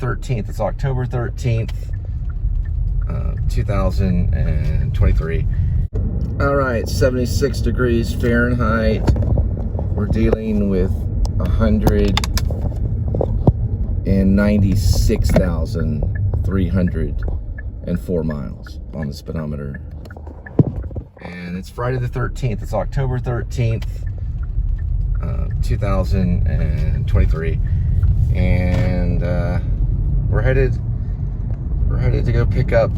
13th. It's October 13th, 2023. All right, 76 degrees Fahrenheit. We're dealing with 196,304 miles on the speedometer. And it's Friday the 13th. It's October 13th, 2023. And we're headed to go pick up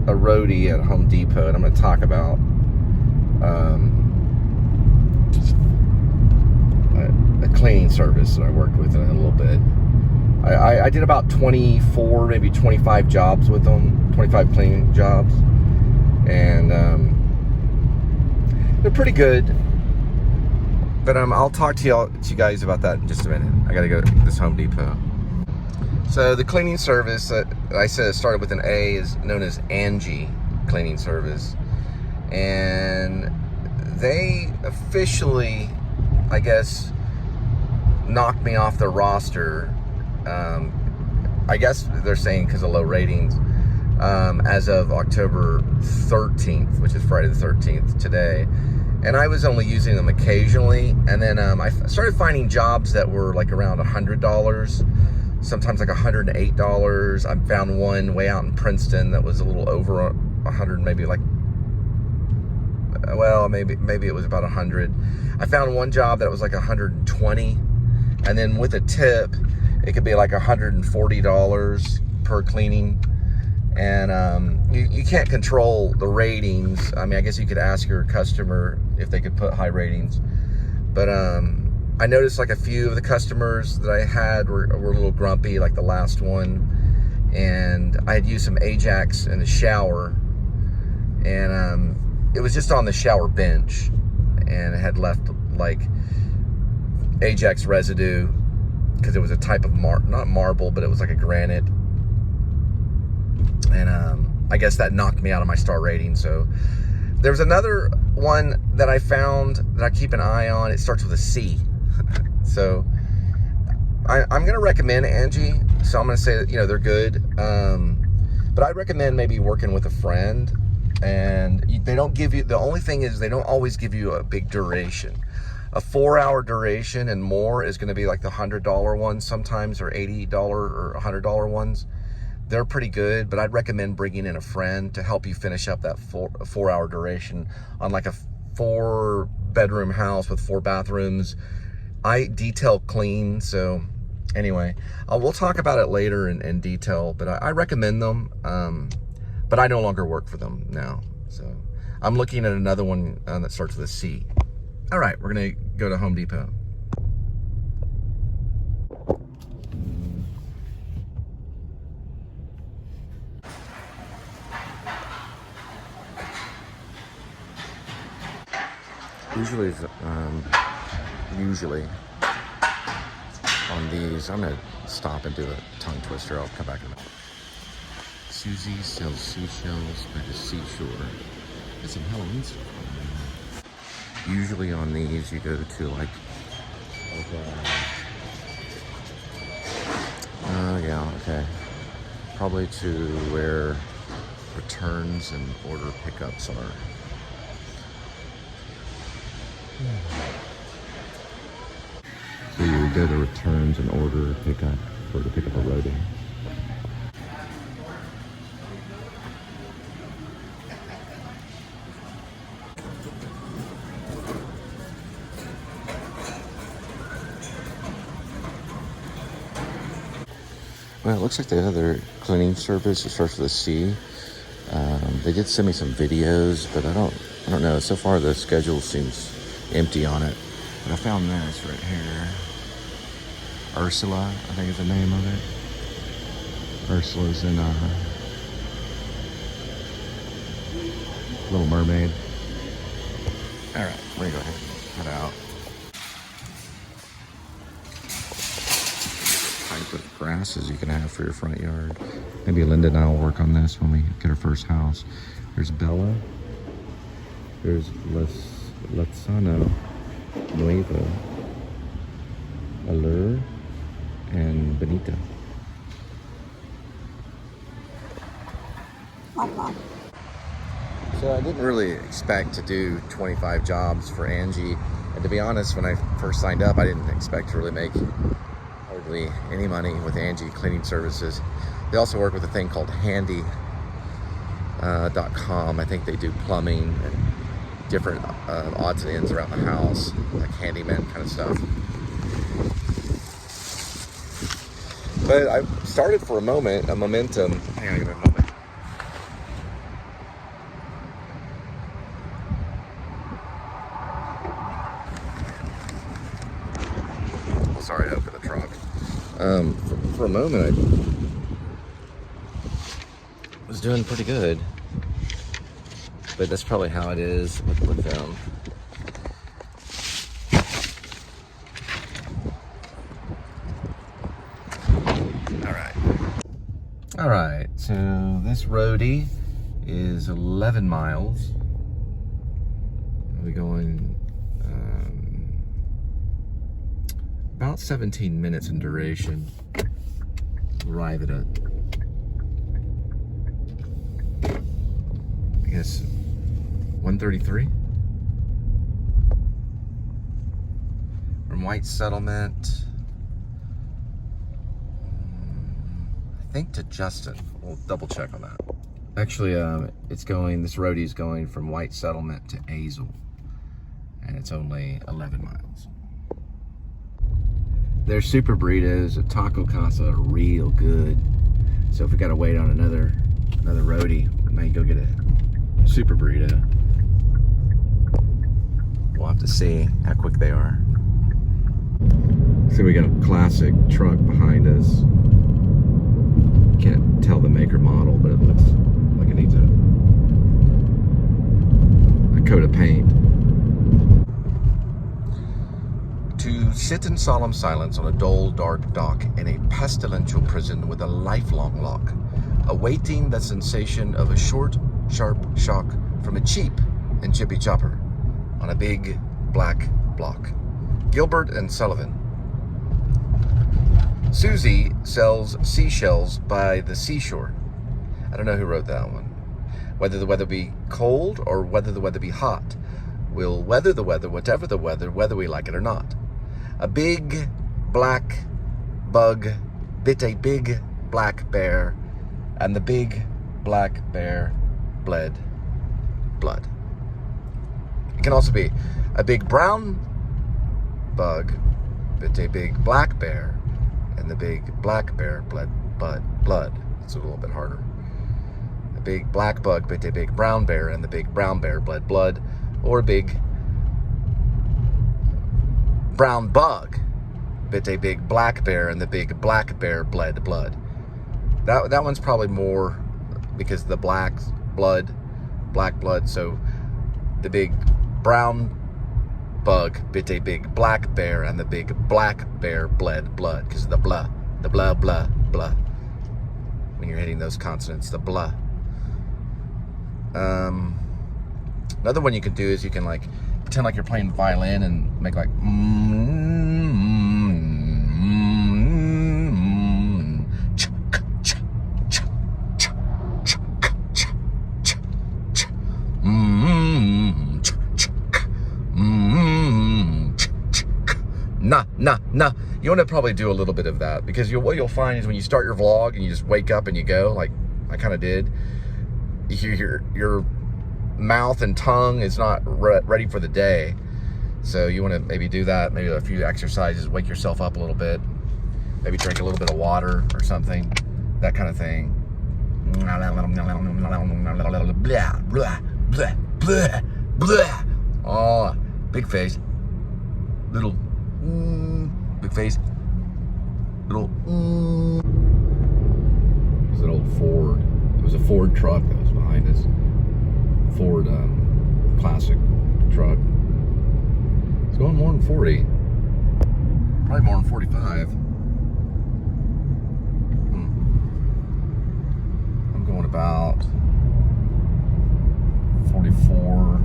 a roadie at Home Depot, and I'm going to talk about a cleaning service that I worked with in a little bit. I did about 24, maybe 25 jobs with them, 25 cleaning jobs, and they're pretty good. But I'll talk to you guys about that in just a minute. I got to go to this Home Depot. So the cleaning service that I said started with an A is known as Angie Cleaning Service. And they officially, I guess, knocked me off the roster. I guess they're saying because of low ratings. As of October 13th, which is Friday the 13th today. And I was only using them occasionally. And then I started finding jobs that were like around $100. Sometimes like $108. I found one way out in Princeton that was a little over 100, maybe like, well, maybe it was about 100. I found one job that was like 120, and then with a tip, it could be like $140 per cleaning. And you can't control the ratings. I mean, I guess you could ask your customer if they could put high ratings, but I noticed like a few of the customers that I had were a little grumpy, like the last one. And I had used some Ajax in the shower, and it was just on the shower bench, and it had left like Ajax residue because it was a type of not marble, but it was like a granite. And I guess that knocked me out of my star rating. So there was another one that I found that I keep an eye on. It starts with a C. So I'm going to recommend Angie. So I'm going to say that, you know, they're good. But I'd recommend maybe working with a friend. And they don't give you, the only thing is they don't always give you a big duration. A 4-hour duration and more is going to be like the $100 ones sometimes, or $80 or $100 ones. They're pretty good, but I'd recommend bringing in a friend to help you finish up that 4-hour duration on like a 4-bedroom house with 4 bathrooms. I detail clean, so anyway, we'll talk about it later in detail, but I recommend them, but I no longer work for them now. So I'm looking at another one that starts with a C. All right, we're gonna go to Home Depot. Usually on these, I'm gonna stop and do a tongue twister. I'll come back in a minute. Susie sells seashells by the seashore. There's some Halloween stuff on there. Usually on these, you go to like yeah, okay. Probably to where returns and order pickups are. So you would go to returns and order pickup, or to pick up a roadie. Well, it looks like the other cleaning service, it starts with a C. They did send me some videos, but I don't know. So far, the schedule seems empty on it. But I found this right here. Ursula, I think is the name of it. Ursula's in Little Mermaid. All right, we're gonna go ahead and head out. Type of grasses you can have for your front yard. Maybe Linda and I will work on this when we get our first house. There's Bella. There's Lozano Nuevo. Allure. and Benita. So I didn't really expect to do 25 jobs for Angie. And to be honest, when I first signed up, I didn't expect to really make hardly any money with Angie Cleaning Services. They also work with a thing called Handy.com. I think they do plumbing and different odds and ends around the house, like handyman kind of stuff. But I started for a momentum. Hang on, give me a moment. Sorry to open the trunk. For a moment, I was doing pretty good, but that's probably how it is with them. All right. So this roadie is 11 miles. We're going about 17 minutes in duration. Arrive at I guess 133 from White Settlement, I think, to Justin. We'll double check on that. Actually, this roadie is going from White Settlement to Azle, and it's only 11 miles. Their super burritos at Taco Casa are real good. So if we gotta wait on another roadie, we may go get a super burrito. We'll have to see how quick they are. So we got a classic truck behind us. Can't tell the maker model, but it looks like it needs a coat of paint. To sit in solemn silence on a dull, dark dock in a pestilential prison with a lifelong lock, awaiting the sensation of a short, sharp shock from a cheap and chippy chopper on a big black block. Gilbert and Sullivan. Susie sells seashells by the seashore. I don't know who wrote that one. Whether the weather be cold or whether the weather be hot, we'll weather the weather, whatever the weather, whether we like it or not. A big black bug bit a big black bear, and the big black bear bled blood. It can also be a big brown bug bit a big black bear, and the big black bear bled blood. It's a little bit harder. A big black bug bit a big brown bear, and the big brown bear bled blood. Or a big brown bug bit a big black bear, and the big black bear bled blood. That one's probably more because the black blood, so the big brown bug bit a big black bear, and the big black bear bled blood, because of the blah, blah, blah. When you're hitting those consonants, the blah. Another one you can do is you can like pretend like you're playing violin and make like nah. You want to probably do a little bit of that, because what you'll find is when you start your vlog and you just wake up and you go, like I kind of did, your mouth and tongue is not ready for the day. So you want to maybe do that, maybe a few exercises, wake yourself up a little bit, maybe drink a little bit of water or something, that kind of thing. Oh, big face, little big face, little. It was an old Ford. It was a Ford truck that was behind us. Ford classic truck. It's going more than 40. Probably more than 45. I'm going about 44.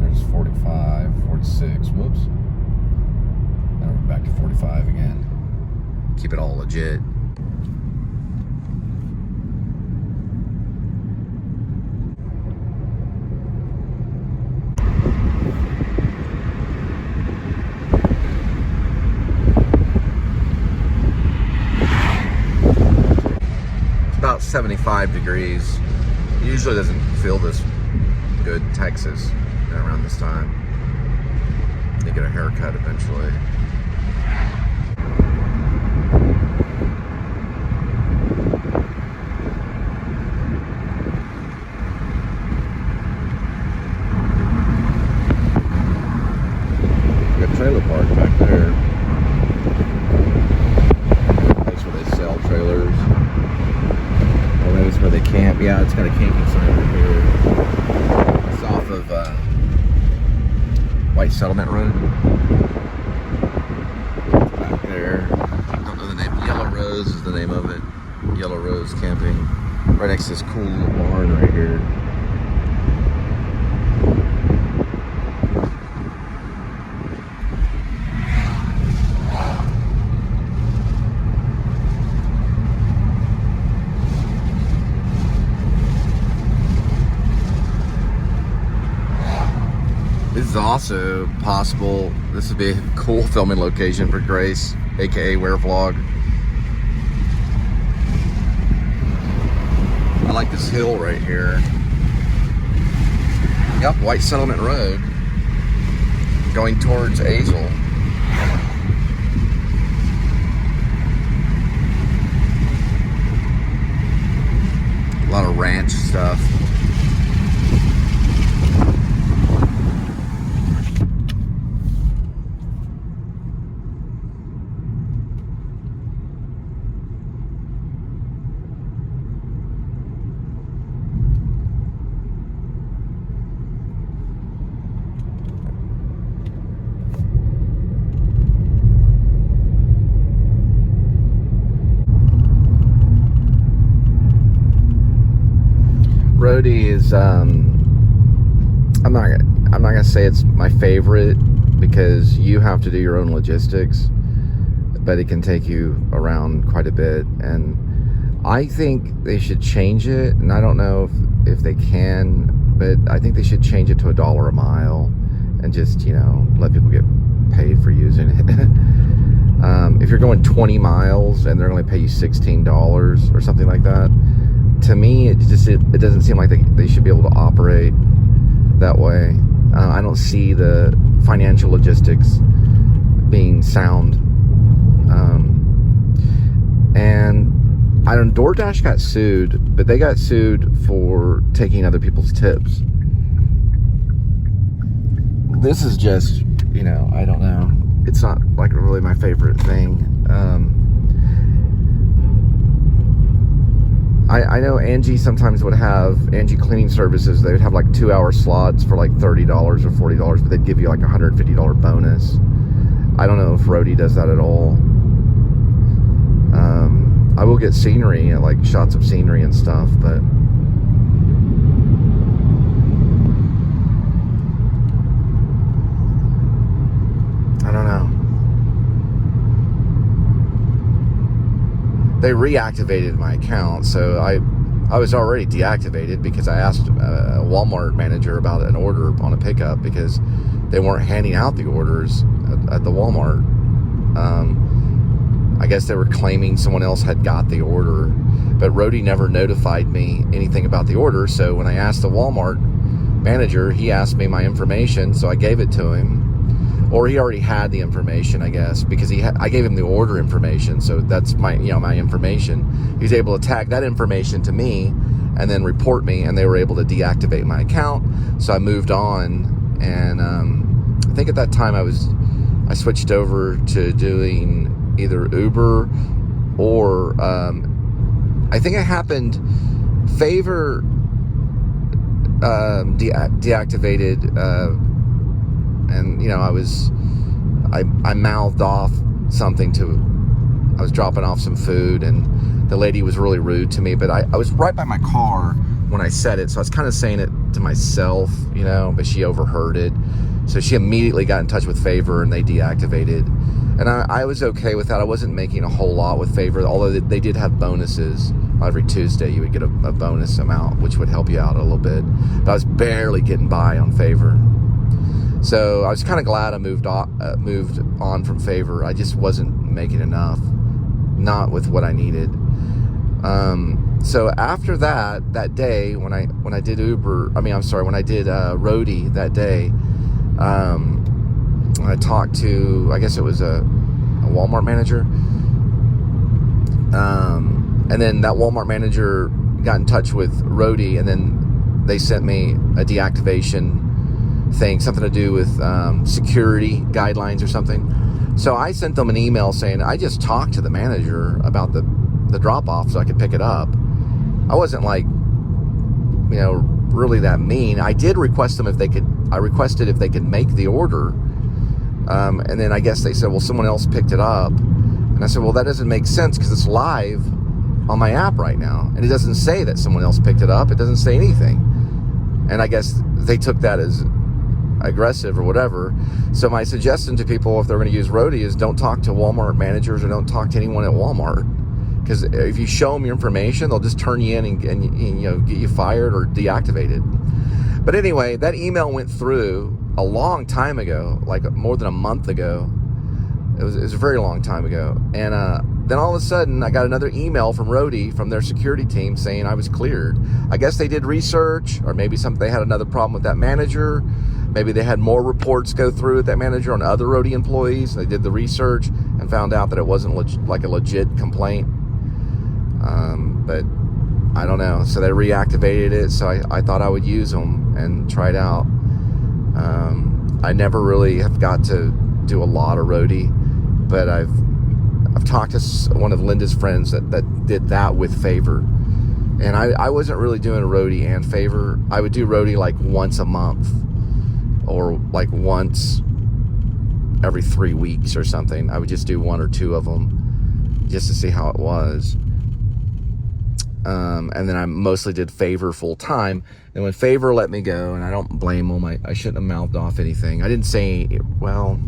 There's 45, 46. Whoops. Now we're back to 45 again. keep it all legit. It's about 75 degrees. It usually doesn't feel this good in Texas around this time. You get a haircut eventually. Got a trailer park back there. Place where they sell trailers. Or maybe it's where they camp. Yeah, it's got a camping sign over here. It's off of White Settlement Road. Back there. I don't know the name. Yellow Rose is the name of it. Yellow Rose Camping. Right next to this cool little barn right here. This is also possible. This would be a cool filming location for Grace, aka Wear Vlog. I like this hill right here. Yep, White Settlement Road, going towards Azle. A lot of ranch stuff. Roadie is I'm not gonna say it's my favorite because you have to do your own logistics, but it can take you around quite a bit, and I think they should change it, and I don't know if they can, but I think they should change it to $1 a mile and just, you know, let people get paid for using it. If you're going 20 miles and they're going to pay you $16 or something like that, to me, it doesn't seem like they should be able to operate that way. I don't see the financial logistics being sound. And I don't. DoorDash got sued, but they got sued for taking other people's tips. This is just, you know, I don't know. It's not like really my favorite thing. I know Angie sometimes would have, Angie Cleaning Services, they would have like 2-hour slots for like $30 or $40, but they'd give you like a $150 bonus. I don't know if Roadie does that at all. I will get scenery, like shots of scenery and stuff, but I don't know. They reactivated my account, so I was already deactivated because I asked a Walmart manager about an order on a pickup because they weren't handing out the orders at the Walmart. I guess they were claiming someone else had got the order, but Roadie never notified me anything about the order. So when I asked the Walmart manager, he asked me my information, so I gave it to him. Or he already had the information, I guess, because I gave him the order information, so that's my information. He was able to tag that information to me and then report me, and they were able to deactivate my account. So I moved on, and I think at that time I switched over to doing either Uber or I think it happened. Favor deactivated. And you know, I mouthed off something I was dropping off some food, and the lady was really rude to me, but I was right by my car when I said it, so I was kind of saying it to myself, you know, but she overheard it. So she immediately got in touch with Favor, and they deactivated. And I was okay with that. I wasn't making a whole lot with Favor, although they did have bonuses. Every Tuesday you would get a bonus amount, which would help you out a little bit. But I was barely getting by on Favor. So I was kind of glad I moved on from Favor. I just wasn't making enough, not with what I needed. So after that day, when I did when I did Roadie that day, I talked to, I guess it was a Walmart manager. And then that Walmart manager got in touch with Roadie, and then they sent me a deactivation thing, something to do with security guidelines or something. So I sent them an email saying, I just talked to the manager about the drop-off so I could pick it up. I wasn't like, really that mean. I did request them if they could make the order. And then I guess they said, well, someone else picked it up. And I said, well, that doesn't make sense because it's live on my app right now. And it doesn't say that someone else picked it up. It doesn't say anything. And I guess they took that as aggressive or whatever. So my suggestion to people, if they're going to use Roadie, is don't talk to Walmart managers or don't talk to anyone at Walmart. Because if you show them your information, they'll just turn you in and get you fired or deactivated. But anyway, that email went through a long time ago, like more than a month ago. It was a very long time ago. And then all of a sudden, I got another email from Roadie, from their security team, saying I was cleared. I guess they did research, or maybe they had another problem with that manager. Maybe they had more reports go through with that manager on other Roadie employees. They did the research and found out that it wasn't like a legit complaint. But I don't know. So they reactivated it. So I thought I would use them and try it out. I never really have got to do a lot of Roadie, but I've talked to one of Linda's friends that did that with Favor. And I wasn't really doing Roadie and Favor. I would do Roadie like once a month or like once every 3 weeks or something. I would just do one or two of them just to see how it was. And then I mostly did Favor full time. And when Favor let me go, and I don't blame them, I shouldn't have mouthed off anything. I didn't say, well,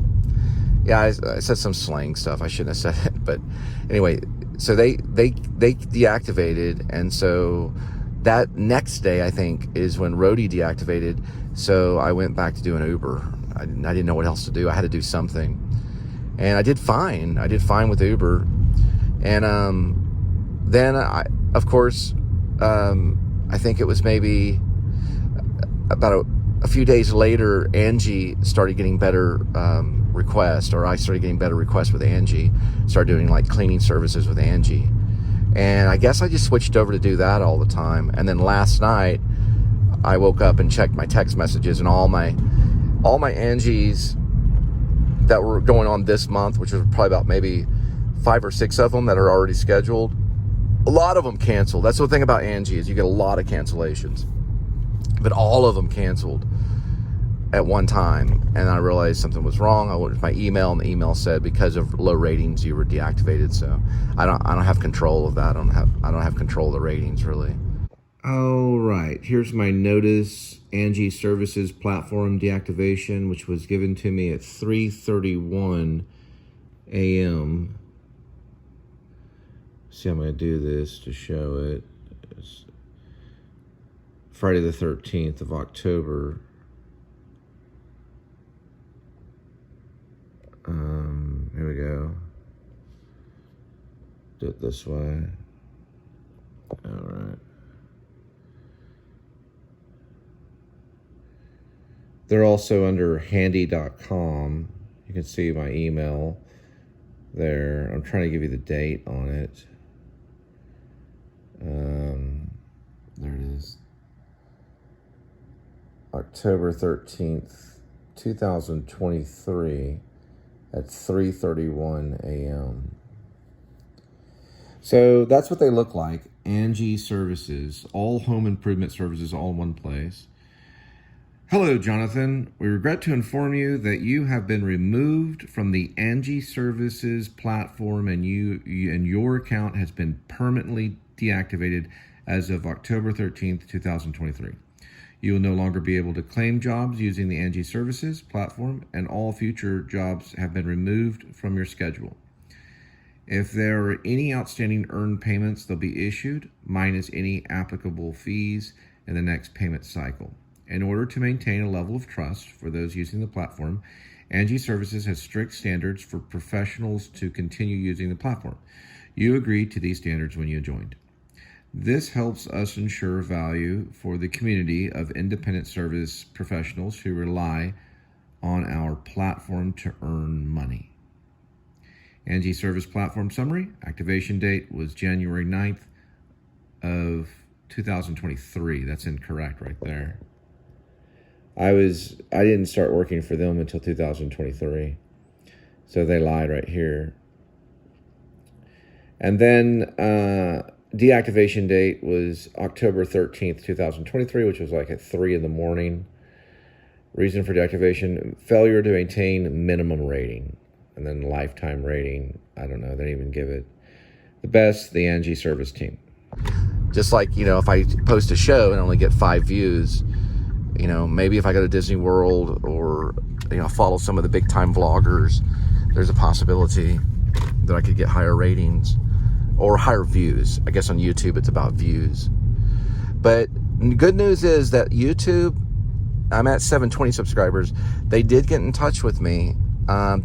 yeah, I said some slang stuff. I shouldn't have said it. But anyway, so they deactivated. And so that next day, I think, is when Roadie deactivated. So I went back to doing Uber. I didn't know what else to do. I had to do something. And I did fine. I did fine with Uber. And then, of course, I think it was maybe about a few days later, Angie started getting better requests, or I started getting better requests with Angie. Started doing like cleaning services with Angie. And I guess I just switched over to do that all the time. And then last night, I woke up and checked my text messages, and all my Angies that were going on this month, which was probably about maybe 5 or 6 of them that are already scheduled. A lot of them canceled. That's the thing about Angie, is you get a lot of cancellations. But all of them canceled at one time. And I realized something was wrong. I went to my email, and the email said, because of low ratings, you were deactivated. So I don't have control of that. I don't have control of the ratings, really. All right. Here's my notice. Angie Services platform deactivation, which was given to me at 3:31 a.m. See, I'm going to do this to show it. It's Friday the 13th of October. Here we go. Do it this way. All right. They're also under handy.com. You can see my email there. I'm trying to give you the date on it. There it is. October 13th, 2023 at 3:31 a.m. So that's what they look like. Angie Services, all home improvement services, all in one place. Hello, Jonathan. We regret to inform you that you have been removed from the Angie Services platform, and your account has been permanently deactivated as of October 13th, 2023. You will no longer be able to claim jobs using the Angie Services platform, and all future jobs have been removed from your schedule. If there are any outstanding earned payments, they'll be issued, minus any applicable fees in the next payment cycle. In order to maintain a level of trust for those using the platform, Angie Services has strict standards for professionals to continue using the platform. You agreed to these standards when you joined. This helps us ensure value for the community of independent service professionals who rely on our platform to earn money. Angie Service Platform Summary. Activation date was January 9th of 2023. That's incorrect right there. I didn't start working for them until 2023. So they lied right here. And then deactivation date was October 13th, 2023, which was like at 3 in the morning. Reason for deactivation, failure to maintain minimum rating. And then lifetime rating, I don't know, they didn't even give it. The best, the Angie Service team. Just like, if I post a show and only get 5 views, maybe if I go to Disney World or, follow some of the big time vloggers, there's a possibility that I could get higher ratings or higher views. I guess on YouTube, it's about views. But good news is that YouTube, I'm at 720 subscribers. They did get in touch with me.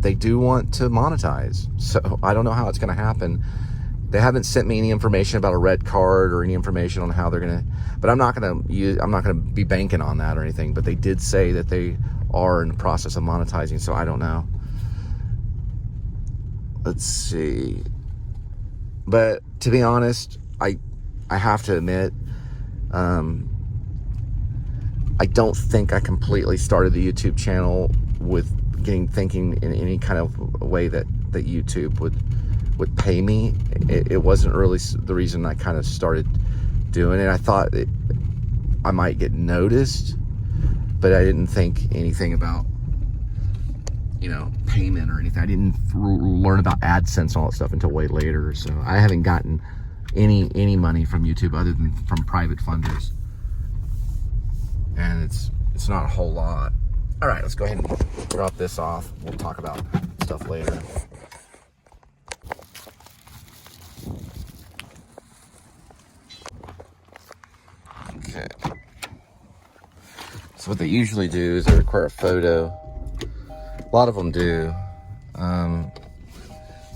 They do want to monetize. So I don't know how it's going to happen. They haven't sent me any information about a red card or any information on how they're going to, but I'm not going to be banking on that or anything, but they did say that they are in the process of monetizing. So I don't know. Let's see. But to be honest, I have to admit, I don't think I completely started the YouTube channel with thinking in any kind of way that YouTube would pay me. It wasn't really the reason I kind of started doing it. I thought I might get noticed, but I didn't think anything about, payment or anything. I didn't learn about AdSense and all that stuff until way later. So I haven't gotten any money from YouTube other than from private funders. And it's not a whole lot. All right, let's go ahead and drop this off. We'll talk about stuff later. Okay. So what they usually do is they require a photo. A lot of them do.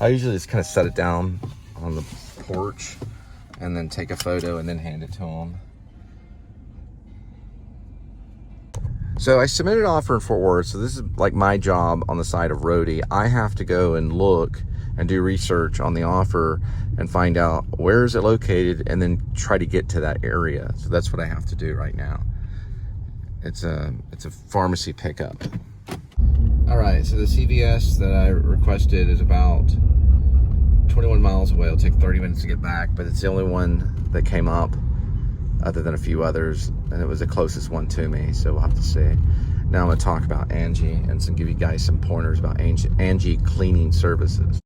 I usually just kind of set it down on the porch and then take a photo and then hand it to them. So I submitted an offer in Fort Worth. So this is like my job on the side of Roadie. I have to go and look and do research on the offer and find out where is it located and then try to get to that area. So that's what I have to do right now. It's a pharmacy pickup. All right, so the CVS that I requested is about 21 miles away. It'll take 30 minutes to get back, but it's the only one that came up other than a few others, and it was the closest one to me, so we'll have to see. Now I'm going to talk about Angie and give you guys some pointers about Angie Cleaning Services.